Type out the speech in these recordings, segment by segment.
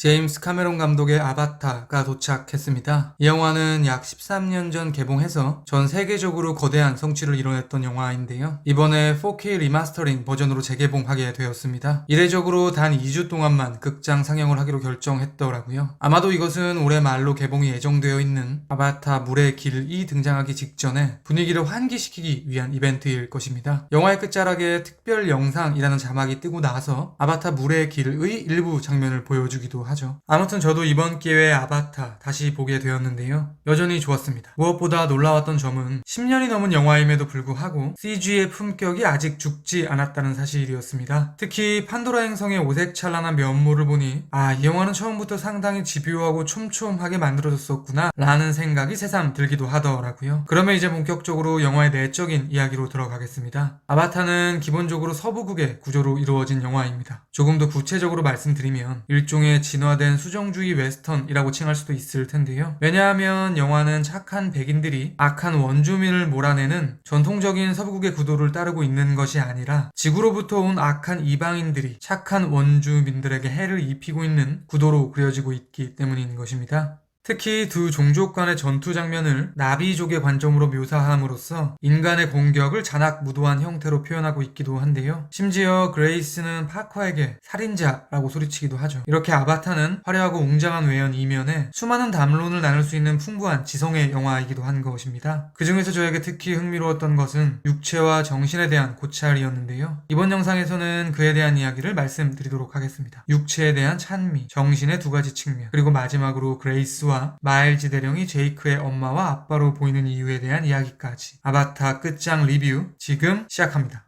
제임스 카메론 감독의 아바타가 도착했습니다. 이 영화는 약 13년 전 개봉해서 전 세계적으로 거대한 성취를 이뤄냈던 영화인데요. 이번에 4K 리마스터링 버전으로 재개봉하게 되었습니다. 이례적으로 단 2주 동안만 극장 상영을 하기로 결정했더라고요. 아마도 이것은 올해 말로 개봉이 예정되어 있는 아바타 물의 길이 등장하기 직전에 분위기를 환기시키기 위한 이벤트일 것입니다. 영화의 끝자락에 특별 영상이라는 자막이 뜨고 나서 아바타 물의 길의 일부 장면을 보여주기도 하죠. 아무튼 저도 이번 기회에 아바타 다시 보게 되었는데요. 여전히 좋았습니다. 무엇보다 놀라웠던 점은 10년이 넘은 영화임에도 불구하고 CG의 품격이 아직 죽지 않았다는 사실이었습니다. 특히 판도라 행성의 오색찬란한 면모를 보니 이 영화는 처음부터 상당히 집요하고 촘촘하게 만들어졌었구나 라는 생각이 새삼 들기도 하더라고요. 그러면 이제 본격적으로 영화의 내적인 이야기로 들어가겠습니다. 아바타는 기본적으로 서부극의 구조로 이루어진 영화입니다. 조금 더 구체적으로 말씀드리면 일종의 진화된 수정주의 웨스턴이라고 칭할 수도 있을 텐데요. 왜냐하면 영화는 착한 백인들이 악한 원주민을 몰아내는 전통적인 서부국의 구도를 따르고 있는 것이 아니라 지구로부터 온 악한 이방인들이 착한 원주민들에게 해를 입히고 있는 구도로 그려지고 있기 때문인 것입니다. 특히 두 종족 간의 전투 장면을 나비족의 관점으로 묘사함으로써 인간의 공격을 잔악무도한 형태로 표현하고 있기도 한데요. 심지어 그레이스는 파커에게 살인자라고 소리치기도 하죠. 이렇게 아바타는 화려하고 웅장한 외연 이면에 수많은 담론을 나눌 수 있는 풍부한 지성의 영화이기도 한 것입니다. 그 중에서 저에게 특히 흥미로웠던 것은 육체와 정신에 대한 고찰이었는데요. 이번 영상에서는 그에 대한 이야기를 말씀드리도록 하겠습니다. 육체에 대한 찬미, 정신의 두 가지 측면, 그리고 마지막으로 그레이스와 마일즈 대령이 제이크의 엄마와 아빠로 보이는 이유에 대한 이야기까지. 아바타 끝장 리뷰 지금 시작합니다.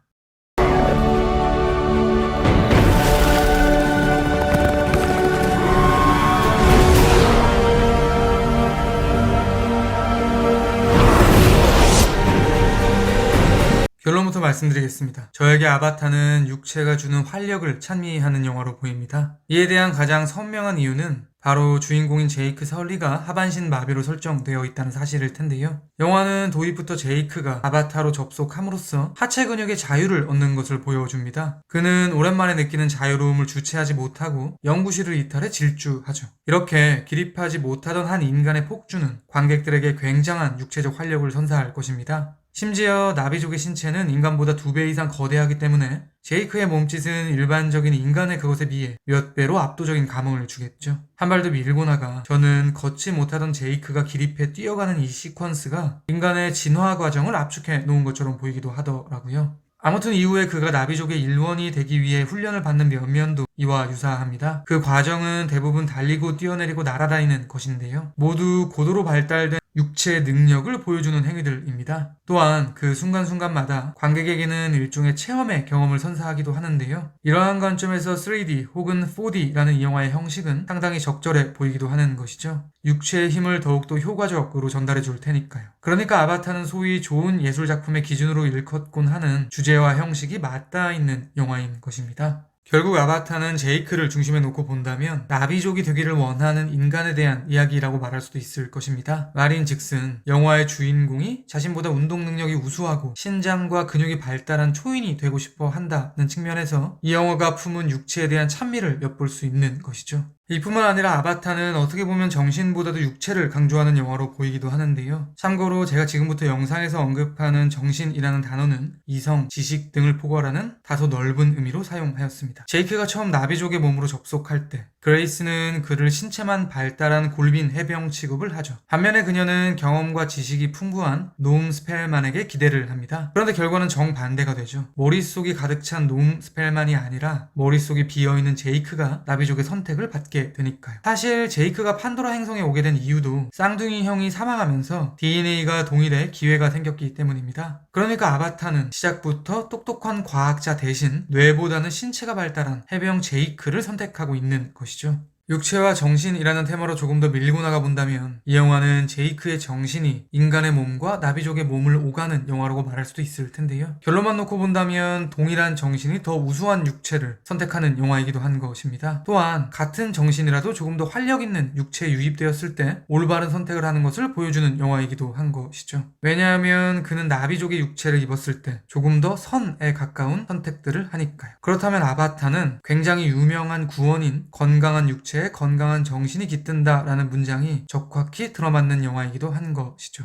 결론부터 말씀드리겠습니다. 저에게 아바타는 육체가 주는 활력을 찬미하는 영화로 보입니다. 이에 대한 가장 선명한 이유는 바로 주인공인 제이크 설리가 하반신 마비로 설정되어 있다는 사실일 텐데요. 영화는 도입부터 제이크가 아바타로 접속함으로써 하체 근육의 자유를 얻는 것을 보여줍니다. 그는 오랜만에 느끼는 자유로움을 주체하지 못하고 연구실을 이탈해 질주하죠. 이렇게 기립하지 못하던 한 인간의 폭주는 관객들에게 굉장한 육체적 활력을 선사할 것입니다. 심지어 나비족의 신체는 인간보다 2배 이상 거대하기 때문에 제이크의 몸짓은 일반적인 인간의 그것에 비해 몇 배로 압도적인 감흥을 주겠죠. 한 발 더 밀고 나가 저는 걷지 못하던 제이크가 기립해 뛰어가는 이 시퀀스가 인간의 진화 과정을 압축해 놓은 것처럼 보이기도 하더라고요. 아무튼 이후에 그가 나비족의 일원이 되기 위해 훈련을 받는 면면도 이와 유사합니다. 그 과정은 대부분 달리고 뛰어내리고 날아다니는 것인데요. 모두 고도로 발달된 육체의 능력을 보여주는 행위들입니다. 또한 그 순간순간마다 관객에게는 일종의 체험의 경험을 선사하기도 하는데요. 이러한 관점에서 3D 혹은 4D라는 이 영화의 형식은 상당히 적절해 보이기도 하는 것이죠. 육체의 힘을 더욱더 효과적으로 전달해 줄 테니까요. 그러니까 아바타는 소위 좋은 예술작품의 기준으로 일컫곤 하는 주제와 형식이 맞닿아 있는 영화인 것입니다. 결국 아바타는 제이크를 중심에 놓고 본다면 나비족이 되기를 원하는 인간에 대한 이야기라고 말할 수도 있을 것입니다. 말인즉슨 영화의 주인공이 자신보다 운동 능력이 우수하고 신장과 근육이 발달한 초인이 되고 싶어 한다는 측면에서 이 영화가 품은 육체에 대한 찬미를 엿볼 수 있는 것이죠. 이뿐만 아니라 아바타는 어떻게 보면 정신보다도 육체를 강조하는 영화로 보이기도 하는데요. 참고로 제가 지금부터 영상에서 언급하는 정신이라는 단어는 이성, 지식 등을 포괄하는 다소 넓은 의미로 사용하였습니다. 제이크가 처음 나비족의 몸으로 접속할 때 그레이스는 그를 신체만 발달한 골빈 해병 취급을 하죠. 반면에 그녀는 경험과 지식이 풍부한 노움 스펠만에게 기대를 합니다. 그런데 결과는 정반대가 되죠. 머릿속이 가득 찬 노움 스펠만이 아니라 머릿속이 비어있는 제이크가 나비족의 선택을 받게 되니까요. 사실 제이크가 판도라 행성에 오게 된 이유도 쌍둥이 형이 사망하면서 DNA가 동일해 기회가 생겼기 때문입니다. 그러니까 아바타는 시작부터 똑똑한 과학자 대신 뇌보다는 신체가 발달한 해병 제이크를 선택하고 있는 것이죠. 육체와 정신이라는 테마로 조금 더 밀고 나가 본다면 이 영화는 제이크의 정신이 인간의 몸과 나비족의 몸을 오가는 영화라고 말할 수도 있을 텐데요. 결론만 놓고 본다면 동일한 정신이 더 우수한 육체를 선택하는 영화이기도 한 것입니다. 또한 같은 정신이라도 조금 더 활력 있는 육체에 유입되었을 때 올바른 선택을 하는 것을 보여주는 영화이기도 한 것이죠. 왜냐하면 그는 나비족의 육체를 입었을 때 조금 더 선에 가까운 선택들을 하니까요. 그렇다면 아바타는 굉장히 유명한 구원인 건강한 육체 육체에 건강한 정신이 깃든다라는 문장이 적확히 들어맞는 영화이기도 한 것이죠.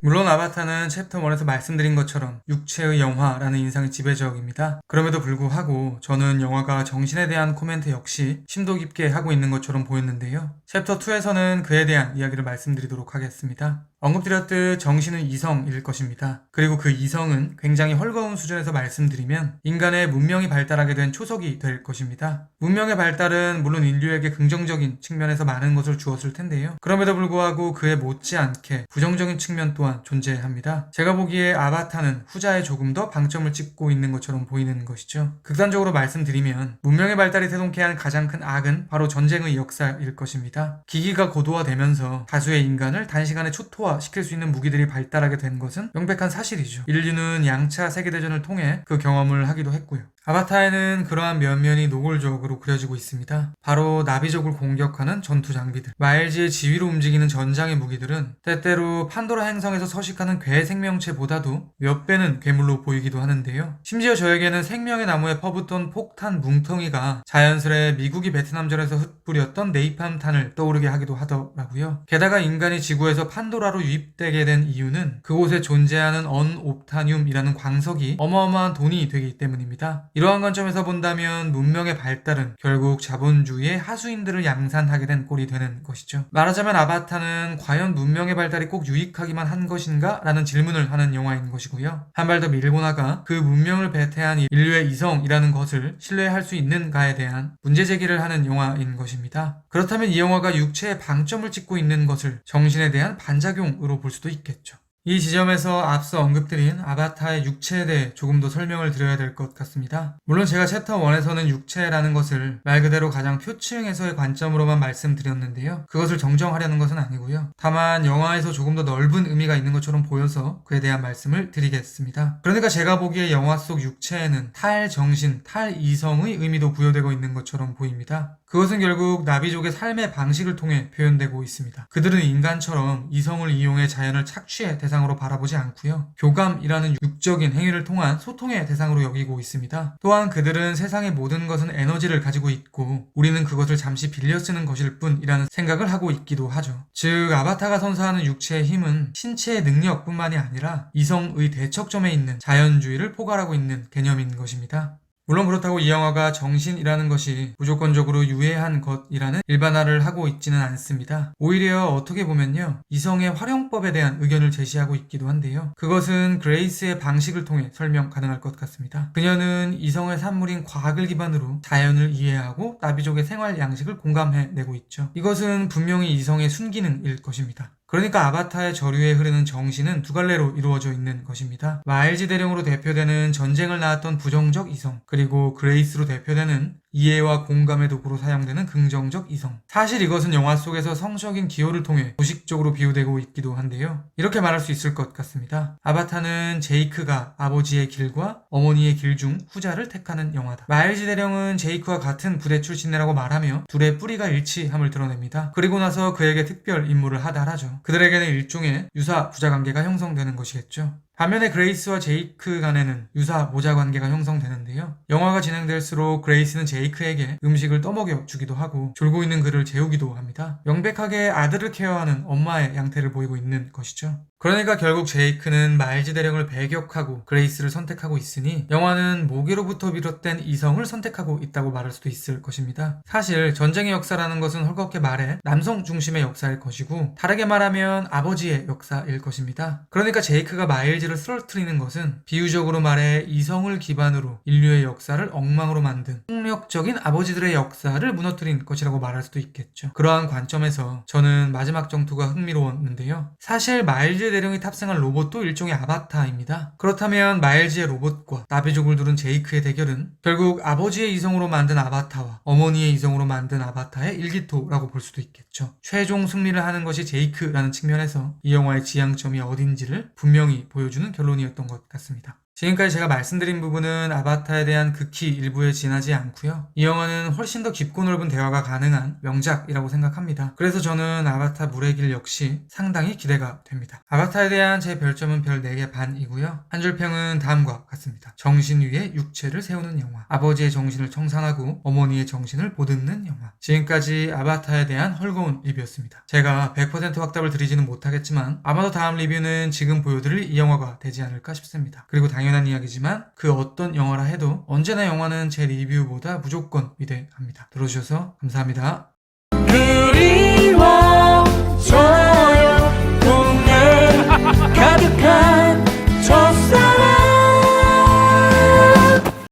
물론 아바타는 챕터 1에서 말씀드린 것처럼 육체의 영화라는 인상이 지배적입니다. 그럼에도 불구하고 저는 영화가 정신에 대한 코멘트 역시 심도 깊게 하고 있는 것처럼 보였는데요. 챕터 2에서는 그에 대한 이야기를 말씀드리도록 하겠습니다. 언급드렸듯 정신은 이성일 것입니다. 그리고 그 이성은 굉장히 헐거운 수준에서 말씀드리면 인간의 문명이 발달하게 된 초석이 될 것입니다. 문명의 발달은 물론 인류에게 긍정적인 측면에서 많은 것을 주었을 텐데요. 그럼에도 불구하고 그에 못지않게 부정적인 측면 또한 존재합니다. 제가 보기에 아바타는 후자에 조금 더 방점을 찍고 있는 것처럼 보이는 것이죠. 극단적으로 말씀드리면 문명의 발달이 태동케 한 가장 큰 악은 바로 전쟁의 역사일 것입니다. 기기가 고도화되면서 다수의 인간을 단시간에 초토화시킬 수 있는 무기들이 발달하게 된 것은 명백한 사실이죠. 인류는 양차 세계대전을 통해 그 경험을 하기도 했고요. 아바타에는 그러한 면면이 노골적으로 그려지고 있습니다. 바로 나비족을 공격하는 전투 장비들, 마일즈의 지휘로 움직이는 전장의 무기들은 때때로 판도라 행성에서 서식하는 괴 생명체보다도 몇 배는 괴물로 보이기도 하는데요. 심지어 저에게는 생명의 나무에 퍼붓던 폭탄 뭉텅이가 자연스레 미국이 베트남전에서 흩뿌렸던 네이팜탄을 떠오르게 하기도 하더라고요. 게다가 인간이 지구에서 판도라로 유입되게 된 이유는 그곳에 존재하는 언옵타늄이라는 광석이 어마어마한 돈이 되기 때문입니다. 이러한 관점에서 본다면 문명의 발달은 결국 자본주의의 하수인들을 양산하게 된 꼴이 되는 것이죠. 말하자면 아바타는 과연 문명의 발달이 꼭 유익하기만 한 것인가? 라는 질문을 하는 영화인 것이고요. 한 발 더 밀고 나가 그 문명을 배태한 인류의 이성이라는 것을 신뢰할 수 있는가에 대한 문제 제기를 하는 영화인 것입니다. 그렇다면 이 영화가 육체에 방점을 찍고 있는 것을 정신에 대한 반작용으로 볼 수도 있겠죠. 이 지점에서 앞서 언급드린 아바타의 육체에 대해 조금 더 설명을 드려야 될 것 같습니다. 물론 제가 챕터 1에서는 육체라는 것을 말 그대로 가장 표층에서의 관점으로만 말씀드렸는데요. 그것을 정정하려는 것은 아니고요. 다만 영화에서 조금 더 넓은 의미가 있는 것처럼 보여서 그에 대한 말씀을 드리겠습니다. 그러니까 제가 보기에 영화 속 육체에는 탈정신, 탈이성의 의미도 부여되고 있는 것처럼 보입니다. 그것은 결국 나비족의 삶의 방식을 통해 표현되고 있습니다. 그들은 인간처럼 이성을 이용해 자연을 착취의 대상으로 바라보지 않고요. 교감이라는 육적인 행위를 통한 소통의 대상으로 여기고 있습니다. 또한 그들은 세상의 모든 것은 에너지를 가지고 있고 우리는 그것을 잠시 빌려 쓰는 것일 뿐이라는 생각을 하고 있기도 하죠. 즉 아바타가 선사하는 육체의 힘은 신체의 능력뿐만이 아니라 이성의 대척점에 있는 자연주의를 포괄하고 있는 개념인 것입니다. 물론 그렇다고 이 영화가 정신이라는 것이 무조건적으로 유해한 것이라는 일반화를 하고 있지는 않습니다. 오히려 어떻게 보면요, 이성의 활용법에 대한 의견을 제시하고 있기도 한데요. 그것은 그레이스의 방식을 통해 설명 가능할 것 같습니다. 그녀는 이성의 산물인 과학을 기반으로 자연을 이해하고 나비족의 생활 양식을 공감해내고 있죠. 이것은 분명히 이성의 순기능일 것입니다. 그러니까 아바타의 저류에 흐르는 정신은 두 갈래로 이루어져 있는 것입니다. 마일즈 대령으로 대표되는 전쟁을 낳았던 부정적 이성, 그리고 그레이스로 대표되는 이해와 공감의 도구로 사용되는 긍정적 이성. 사실 이것은 영화 속에서 성적인 기호를 통해 무식적으로 비유되고 있기도 한데요. 이렇게 말할 수 있을 것 같습니다. 아바타는 제이크가 아버지의 길과 어머니의 길 중 후자를 택하는 영화다. 마일즈 대령은 제이크와 같은 부대 출신이라고 말하며 둘의 뿌리가 일치함을 드러냅니다. 그리고 나서 그에게 특별 임무를 하달하죠. 그들에게는 일종의 유사 부자 관계가 형성되는 것이겠죠. 반면에 그레이스와 제이크 간에는 유사 모자 관계가 형성되는데요. 영화가 진행될수록 그레이스는 제이크에게 음식을 떠먹여 주기도 하고 졸고 있는 그를 재우기도 합니다. 명백하게 아들을 케어하는 엄마의 양태를 보이고 있는 것이죠. 그러니까 결국 제이크는 마일즈 대령을 배격하고 그레이스를 선택하고 있으니 영화는 모기로부터 비롯된 이성을 선택하고 있다고 말할 수도 있을 것입니다. 사실 전쟁의 역사라는 것은 헐겁게 말해 남성 중심의 역사일 것이고 다르게 말하면 아버지의 역사일 것입니다. 그러니까 제이크가 마일즈를 쓰러뜨리는 것은 비유적으로 말해 이성을 기반으로 인류의 역사를 엉망으로 만든 폭력적인 아버지들의 역사를 무너뜨린 것이라고 말할 수도 있겠죠. 그러한 관점에서 저는 마지막 전투가 흥미로웠는데요. 사실 마일즈 대령이 탑승한 로봇도 일종의 아바타입니다. 그렇다면 마일즈의 로봇과 나비족을 두른 제이크의 대결은 결국 아버지의 이성으로 만든 아바타와 어머니의 이성으로 만든 아바타의 일기토라고 볼 수도 있겠죠. 최종 승리를 하는 것이 제이크라는 측면에서 이 영화의 지향점이 어딘지를 분명히 보여주는 결론이었던 것 같습니다. 지금까지 제가 말씀드린 부분은 아바타에 대한 극히 일부에 지나지 않고요. 이 영화는 훨씬 더 깊고 넓은 대화가 가능한 명작이라고 생각합니다. 그래서 저는 아바타 물의 길 역시 상당히 기대가 됩니다. 아바타에 대한 제 별점은 별 4개 반이고요. 한 줄 평은 다음과 같습니다. 정신 위에 육체를 세우는 영화. 아버지의 정신을 청산하고 어머니의 정신을 보듬는 영화. 지금까지 아바타에 대한 헐거운 리뷰였습니다. 제가 100% 확답을 드리지는 못하겠지만 아마도 다음 리뷰는 지금 보여드릴 이 영화가 되지 않을까 싶습니다. 그리고 당연한 이야기지만 그 어떤 영화라 해도 언제나 영화는 제 리뷰보다 무조건 위대합니다. 들어주셔서 감사합니다.